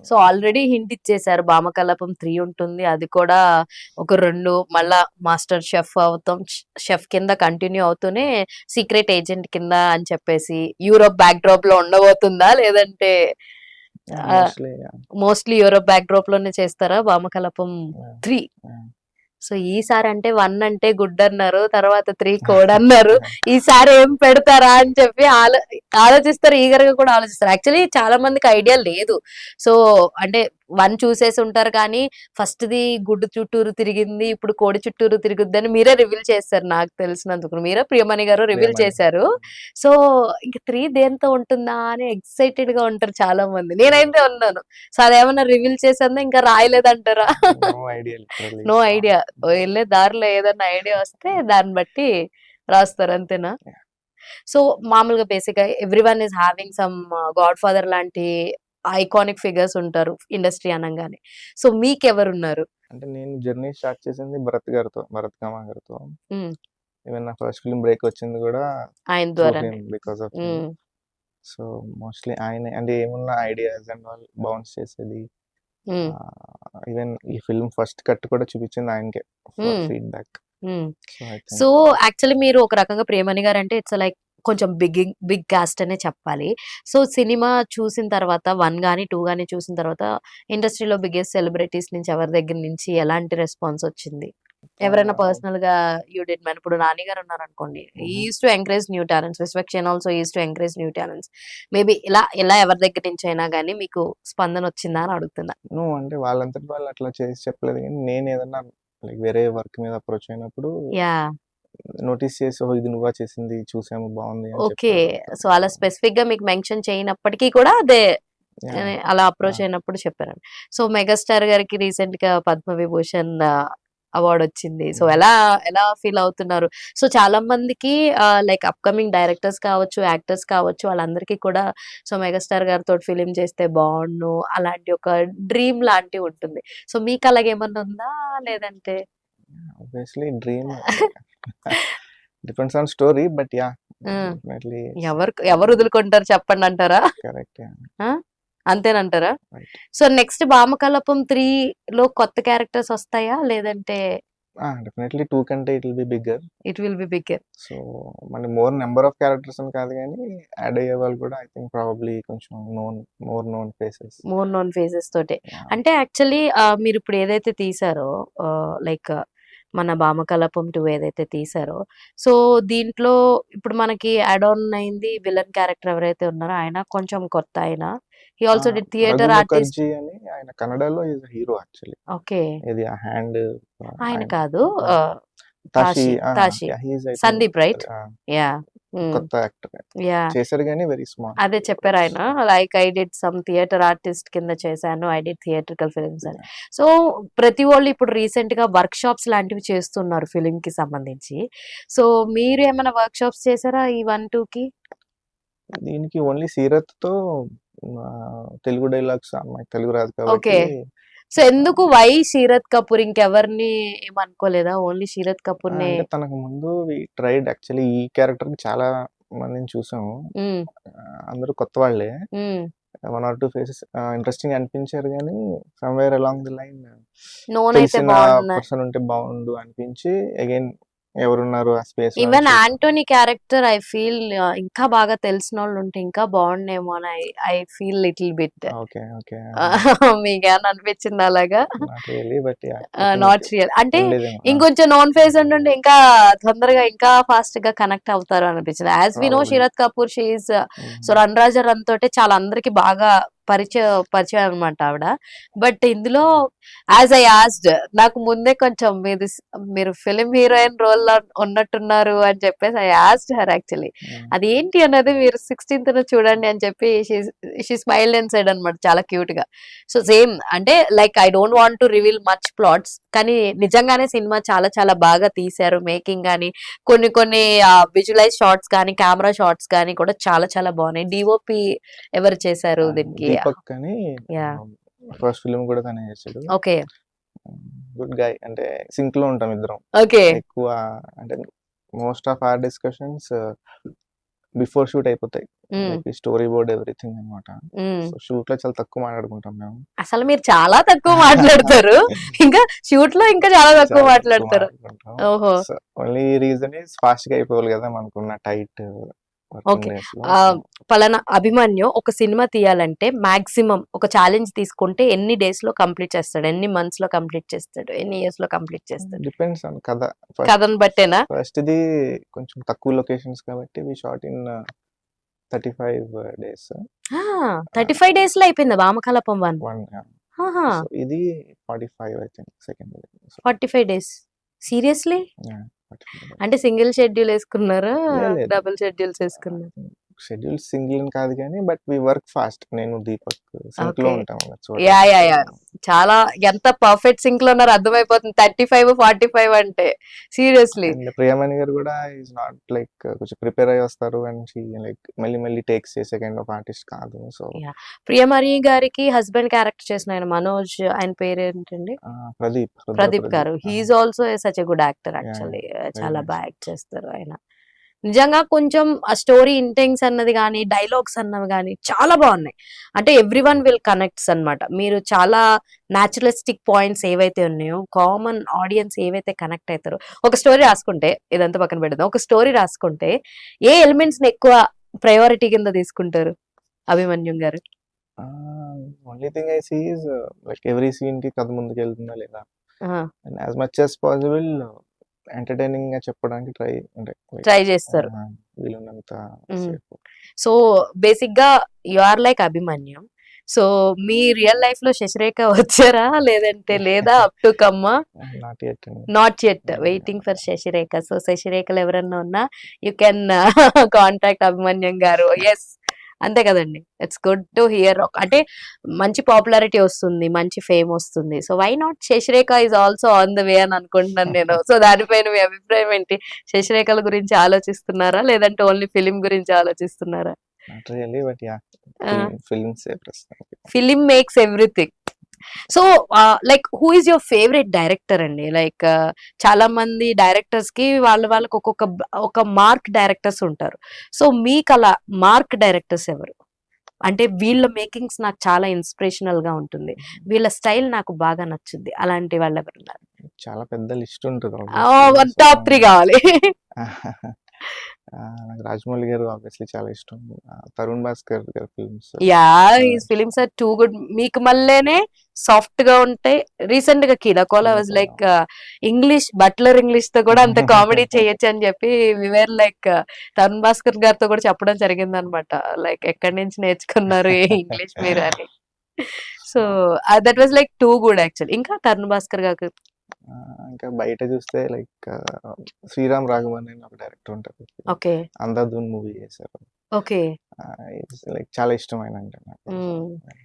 So already hint ఇచ్చేసారు 'భామకలాపం 3' ఉంటుంది. అది కూడా ఒక 2 మళ్ళా మాస్టర్ షెఫ్ అవుతాం. షెఫ్ కింద కంటిన్యూ అవుతూనే సీక్రెట్ ఏజెంట్ కింద అని చెప్పేసి యూరోప్ బ్యాక్ డ్రాప్ లో ఉండబోతుందా? లేదంటే mostly mostly Europe back drop లోనే చేస్తారా 'భామకలాపం 3'? సో ఈసారి అంటే 1 అంటే గుడ్ అన్నారు. తర్వాత 3 కోడ్ అన్నారు. ఈసారి ఏం పెడతారా అని చెప్పి ఆలోచిస్తారు. ఈగర్ గా కూడా ఆలోచిస్తారు. యాక్చువల్లీ చాలా మందికి ఐడియా లేదు. సో అంటే 1 చూసేసి ఉంటారు కానీ ఫస్ట్ ది గుడ్డు చుట్టూరు తిరిగింది. ఇప్పుడు కోడి చుట్టూరు తిరుగుద్దని మీరే రివీల్ చేశారు నాకు తెలిసినందుకు. మీరే ప్రియమణి గారు రివీల్ చేశారు. సో ఇంక 3 దేంతో ఉంటుందా అని ఎక్సైటెడ్ గా ఉంటారు చాలా మంది. నేనైతే ఉన్నాను. సో అదేమన్నా రివీల్ చేసిందా ఇంకా రాయలేదంటారా? No idea. వెళ్ళే దారిలో ఏదన్నా ఐడియా వస్తే దాన్ని బట్టి రాస్తారు అంతేనా? సో మామూలుగా బేసిక్ గా everyone is having some God father లాంటి ఐకానిక్ ఫిగర్స్ ఉంటారు ఇండస్ట్రీ అనగానే. సో మీకెవరున్నారు? అంటే నేను జర్నీ స్టార్ట్ చేసింది భరత్ కామా గారితో. హ్మ్. ఈవెన్ నా ఫస్ట్ ఫిల్మ్ బ్రేక్ వచ్చింది కూడా ఆయన ద్వారానే. బికాస్ ఆఫ్ సో మోస్ట్లీ ఆయనే, అంటే ఏమున్నా ఐడియాస్ అండ్ ఆల్ బౌన్స్ చేసేది. ఈవెన్ ఈ ఫిల్మ్ ఫస్ట్ కట్ కూడా చూపించింది ఆయనకే ఫీడ్బ్యాక్. సో యాక్చువల్లీ మీరు ఒక రకంగా ప్రియమణి గారు అంటే ఇట్స్ లైక్ కొంచెం బిగ్ కాస్ట్ అనే చెప్పాలి. సో సినిమా చూసిన తర్వాత 1 గానీ 2 గానీ చూసిన తర్వాత ఇండస్ట్రీలో బిగ్గెస్ట్ సెలబ్రిటీస్ నుంచి ఎవరి దగ్గర నుంచి ఎలాంటి రెస్పాన్స్ వచ్చింది? ఎవరైనా పర్సనల్ గా యూ డిడ్ మ్యాన్ ఇప్పుడు నాని గారు ఉన్నారు అనుకోండి. Is to encourage new talents. Vishwaksen also is to encourage new talents. Maybe ఇలా ఎవరి దగ్గర నుంచి అయినా గానీ మీకు స్పందన వచ్చిందా అని అడుగుతున్నా. నువ్వు అంటే వాళ్ళంతటి వాళ్ళు అట్లా చేసి చెప్పలేదు కానీ నేను ఏదన్నా లైక్ వేరే వర్క్ మీద అప్రోచ్ అయినప్పుడు నోటీస్ చేసి ఇది నువ్వా చేసింది చూసాము బాగుంది. ఓకే. సో అలా స్పెసిఫిక్ గా మీకు మెన్షన్ చేయనప్పటికీ కూడా అదే అలా అప్రోచ్ అయినప్పుడు చెప్పారు. సో మెగాస్టార్ గారికి రీసెంట్ గా పద్మవిభూషణ్ అవార్డు వచ్చింది. సో ఎలా ఫీల్ అవుతున్నారు? సో చాలా మందికి లైక్ అప్కమింగ్ డైరెక్టర్స్ కావచ్చు, యాక్టర్స్ కావచ్చు, వాళ్ళందరికీ కూడా సో మెగాస్టార్ గారితో ఫిలిం చేస్తే బాగుండు అలాంటి ఒక డ్రీమ్ లాంటివి ఉంటుంది. సో మీకు అలాగేమన్నా ఉందా? లేదంటే obviously dream depends on story but yeah definitely ఎవరు వదులుకుంటారు చెప్పండి అంటారా? కరెక్ట్. అంతేనంటారా? సో నెక్స్ట్ 'భామకలాపం 3' లో కొత్త క్యారెక్టర్స్ వస్తాయా? లేదంటే డెఫినెట్లీ 2 కంటే it will be bigger. So మన మోర్ నెంబర్ ఆఫ్ క్యారెక్టర్స్ అని కాదు కానీ యాడ్ అయ్యే వాళ్ళు కూడా ఐ థింక్ ప్రాబబ్లీ కొంచెం మోర్ నోన్ ఫేసెస్ తోటే. అంటే యాక్చువల్లీ మీరు ఇప్పుడు ఏదైతే తీసారో లైక్ మన 'భామకలాపం 2' ఏదైతే తీసారో సో దీంట్లో ఇప్పుడు మనకి యాడ్ ఆన్ అయింది విలన్ క్యారెక్టర్ ఎవరైతే ఉన్నారో ఆయన కొంచెం కొత్త ఆయన. హి ఆల్సో డిడ్ థియేటర్ ఆర్టిస్ట్ అని ఆయన కన్నడలో ఈజ్ హీరో యాక్చువల్లీ. ఓకే. ఇది ఆ హ్యాండ్ ఆయన కాదు తాషి సందీప్ రైట్? యా కొత్త యాక్టర్ చేశారు కానీ వెరీ స్మార్ట్. అదే చెప్పారు ఆయన like I did some theatre artist కింద చేశాను, ఐ డిడ్ థియేట్రికల్ ఫిల్మ్స్ అని. సో ప్రతి వాళ్ళు ఇప్పుడు రీసెంట్ గా వర్క్ షాప్స్ లాంటివి చేస్తున్నారు ఫిలిం కి సంబంధించి. సో మీరు ఏమైనా వర్క్ షాప్స్ చేశారా ఈ 1-2 కి? దీనికి ఓన్లీ సీరత్ తో తెలుగు డైలాగ్స్ అమ్మాయి తెలుగు రాదు కాబట్టి. సో ఎందుకు వై శరత్ కపూర్? ఇంకెవరిని ఏమనుకోలేదా? ఓన్లీ శరత్ కపూర్ నే? తనకు ముందు ట్రైడ్ యాక్చువల్లీ ఈ క్యారెక్టర్ కి చాలా మందిని చూసాము. అందరూ కొత్త వాళ్ళే. 1 or 2 ఫేసెస్ ఇంట్రెస్టింగ్ అనిపించారు కానీ సమ్వేర్ అలాంగ్ ది లైన్ తెలిసిన పర్సన్ ఉంటే బాగుండు అనిపించి అగైన్ ఎవరున్నారు ఆ space. Even Antony character I feel ఇంకా బాగా తెలిసిన వాళ్ళు ఉంటే ఇంకా బాగుండేమో అని ఐ ఫీల్ లిటిల్ బిట్. మీకేమన్నా అనిపించింది అలాగా? నాట్ రియల్ అంటే ఇంకొంచెం నాన్ ఫేస్ ఉంటుంటే ఇంకా తొందరగా ఇంకా ఫాస్ట్ గా కనెక్ట్ అవుతారు అనిపించింది. As we know Sharath Kapoor she is so రన్ రాజా రన్ తోటే చాలా అందరికి బాగా పరిచయం అనమాట ఆవిడ. బట్ ఇందులో యాజ్ ఐ ఆస్డ్ నాకు ముందే కొంచెం మీరు ఫిలిం హీరోయిన్ రోల్ లో ఉన్నట్టున్నారు అని చెప్పేసి ఐ ఆస్డ్ హర్ యాక్చువల్లీ అది ఏంటి అన్నది మీరు 16th చూడండి అని చెప్పి షీ స్మైల్డ్ అండ్ సైడ్ అనమాట చాలా క్యూట్ గా. సో సేమ్ అంటే like I don't want to reveal much plots కానీ నిజంగానే సినిమా చాలా చాలా బాగా తీశారు. మేకింగ్ కానీ కొన్ని విజువలైజ్ షార్ట్స్ కానీ కెమెరా షార్ట్స్ కానీ కూడా చాలా చాలా బాగున్నాయి. డిఓపి ఎవరు చేశారు దీనికి? ఫస్ట్ ఫిల్మ్ కూడా తనే చేశాడు. ఓకే. గుడ్ గై, అంటే సింక్ లో ఉంటాం ఇద్దరం. ఓకే. ఎక్కువ అంటే most of our discussions before shoot అయిపోతాయి. ఉమ్, లైక్ ఈ స్టోరీ బోర్డ్ ఎవ్రీథింగ్ అనమాట. ఉమ్. సో షూట్ లో చాలా తక్కువ మాట్లాడుకుంటాం మేము. అసలు మీరు చాలా తక్కువ మాట్లాడతారు, ఇంకా షూట్ లో ఇంకా చాలా తక్కువ చాలా తక్కువ మాట్లాడతారు. మాట్లాడుకుంటాం. ఓహో. So only reason is fast గా అయిపోవాలి కదా మనకున్న టైట్ వర్కింగ్ ఓకే. డేస్ లో. ఆ, పలానా అభిమన్యు ఒక సినిమా తీయాలంటే మాక్సిమం ఒక ఛాలెంజ్ తీసుకుంటే ఎన్ని డేస్ లో కంప్లీట్ చేస్తాడు, ఎన్ని మంత్స్ లో కంప్లీట్ చేస్తాడు, ఎన్ని ఇయర్స్ లో కంప్లీట్ చేస్తాడు? డిపెండ్స్ ఆన్ కథ. కథను బట్టేనా? ఫస్ట్ ఇది కొంచెం తక్కువ లొకేషన్స్ కాబట్టి we shot in 35 days. 35 days లో అయిపోయిందా వామకలపం వన్? సో ఇది 45 I think second. 45 days? Seriously? అంటే సింగిల్ షెడ్యూల్ వేసుకున్నారా, లేదు. డబుల్ షెడ్యూల్స్ వేసుకున్నారా? షెడ్యూల్ సింగిల్ కాదు కానీ బట్ వి వర్క్ ఫాస్ట్. నేను దీపక్ సింక్ లో Okay. ఉంటాం యా యా యా, చాలా ఎంత పర్ఫెక్ట్ సింక్ లో ఉన్నారో అర్థమైపోతుంది. 35-45 అంటే సీరియస్లీ. అండ్ ప్రియమణి గారు కూడా ఈజ్ నాట్ లైక్ కొంచెం ప్రిపేర్ అయ్యి వస్తారు అండ్ షీ లైక్ మళ్ళీ టేక్స్ చేసే కైండ్ ఆఫ్ ఆర్టిస్ట్ కాదు. సో ప్రియమణి గారికి హస్బెండ్ క్యారెక్టర్ చేసిన ఆయన మనోజ్, ఆయన పేరు ఏంటండి? ప్రదీప్ గారు. He's also such a good actor actually. చాలా nice. బాగా యాక్ట్ చేస్తారు ఆయన. నిజంగా కొంచెం ఆ స్టోరీ ఇంటెన్స్ అన్నది కానీ, డైలాగ్స్ అన్నవి కానీ చాలా బాగున్నాయి. అంటే ఎవ్రీ వన్ విల్ కనెక్ట్స్ అనమాట. మీరు చాలా న్యాచురలిస్టిక్ పాయింట్స్ ఏవైతే ఉన్నాయో, కామన్ ఆడియన్స్ ఏవైతే కనెక్ట్ అవుతారో, ఒక స్టోరీ రాసుకుంటే, ఇదంతా పక్కన పెడదాం, ఒక స్టోరీ రాసుకుంటే ఏ ఎలిమెంట్స్ ని ఎక్కువ ప్రయారిటీ కింద తీసుకుంటారు Abhimanyu garu? Only thing I see is like every scene కి కథ ముందుకు వెళ్తుందా లేదా, ఆహా. And as much as possible entertaining గా చెప్పడానికి ట్రై చేస్తారు. వీలున్నంత Mm. సేపు. సో బేసిక్ గా you are like Abhimanyu. So మీ రియల్ లైఫ్ లో శశిరేఖ వచ్చారా లేదంటే లేదా? అప్ టు కమ్మా? Not yet. Not yet, waiting for Sasirekha. So శశిరేఖలు ఎవరన్నా ఉన్నా యూ కెన్ కాంటాక్ట్ అభిమన్యం గారు. ఎస్, అంతే కదండి. It's good to hear. అంటే మంచి పాపులారిటీ వస్తుంది, మంచి ఫేమ్ వస్తుంది. So why not Sashirekha is also on the way అని అనుకుంటున్నాను నేను. సో దానిపైన మీ అభిప్రాయం ఏంటి? శశిరేఖల గురించి ఆలోచిస్తున్నారా లేదంటే ఓన్లీ ఫిలిం గురించి ఆలోచిస్తున్నారా? Not really but yeah, films ప్రస్తుతానికి. Film makes everything. So like who is your favourite director అండి? లైక్ చాలా మంది డైరెక్టర్స్ కి వాళ్ళకి ఒక మార్క్ డైరెక్టర్స్ ఉంటారు. సో మీకు అలా మార్క్ డైరెక్టర్స్ ఎవరు? అంటే వీళ్ళ మేకింగ్స్ నాకు చాలా ఇన్స్పిరేషనల్ గా ఉంటుంది, వీళ్ళ స్టైల్ నాకు బాగా నచ్చుద్ది, అలాంటి వాళ్ళు ఎవరు ఉన్నారు? చాలా పెద్ద లిస్ట్ ఉంటుంది. టాప్ 3 కావాలి. నాకు రాజమౌళి గారు ఆబ్వియస్లీ చాలా ఇష్టం. తరుణ్ భాస్కర్ గారి films. Yeah, his films are too good. మీకు మళ్ళీనే సాఫ్ట్ గా ఉంటాయి. రీసెంట్ గా కీలకోల was like English, butler English తో కూడా అంత కామెడీ చేయొచ్చు అని చెప్పి వివేర్ లైక్ తరుణ్ భాస్కర్ గారితో కూడా చెప్పడం జరిగింది అనమాట. లైక్ ఎక్కడి నుంచి నేర్చుకున్నారు ఈ ఇంగ్లీష్ మీరు అని. So that was like too good actual. ఇంకా తరుణ్ భాస్కర్ గారు ఇంకా బయట చూస్తే లైక్ శ్రీరామ్ రాఘవన్ అని ఒక డైరెక్టర్ ఉంటారు. ఓకే. అంధాధున్ మూవీ చేశారు. ఓకే. లైక్ చాలా ఇష్టమైన అంటే నాకు.